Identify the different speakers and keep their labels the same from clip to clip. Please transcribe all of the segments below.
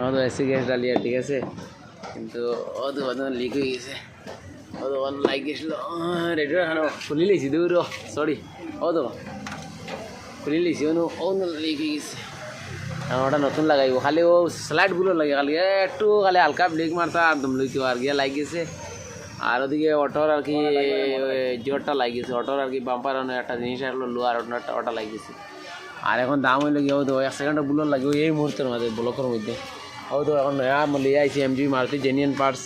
Speaker 1: আমার তো AC gas dahlia ঠিক আছে, কিন্তু ও দোকান লিক হয়ে গেছে। ও দোকান লাইক গেছিল, রেডিও এখানে খুলি লিছি দূর, সরি ও দোকান খুলি লিছি ও লিক হয়ে গেছে। ওটা নতুন লাগাইব, খালি ও স্লাইডগুলো লাগে, খালি একটু খালি হালকা ব্রেক মারতা একদম লইতে আর গিয়ে লাগ গেছে। আর ওদিকে অটোর আর কি জোরটা লাগিয়েছে, অটোর আর কি বাম্পার একটা জিনিস আসলো লোহার ওটা লাগিয়েছে। আর এখন দাম হইলে গিয়ে হয়তো 1 সেকেন্ডে বুলোর লাগবে এই মুহূর্তের মধ্যে, ব্লকের মধ্যে। হয়তো এখন নয়া লিয়ে আইছি এমজি মারুতি জেনুইন পার্টস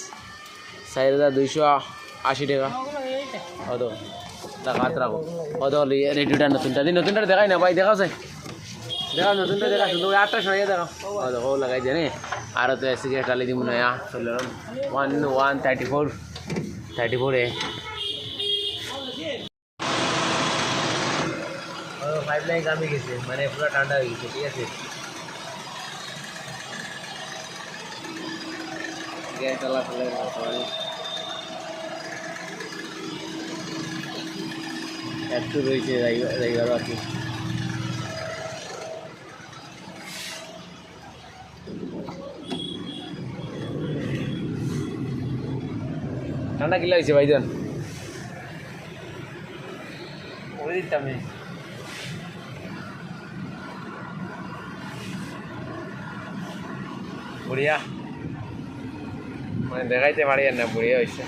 Speaker 1: 4280 টাকা। হয়তো হাত রাখো, হয়তো রেডিওটা নতুনটা নতুনটা দেখাই না ভাই, দেখা যায় দেখা নতুনটা দেখা শুধু 8টা সময় দেখা হয়তো ও লাগাই জানে। আর তো এসি গ্যাস ডালি দিব নয়া 134 পাইপ লাইন কামে গেছে, মানে পুরো ঠান্ডা হয়ে গেছে, ঠিক আছে। গ্যাস চালা ফেলে একটু রয়েছে জায়গারও আর কি। ঠান্ডা কিলা হয়েছে ভাইজান, ওই দিতাম নেই বড়িয়া, মানে দেখাইতে পারি আর না, বড়িয়া হয়েছে।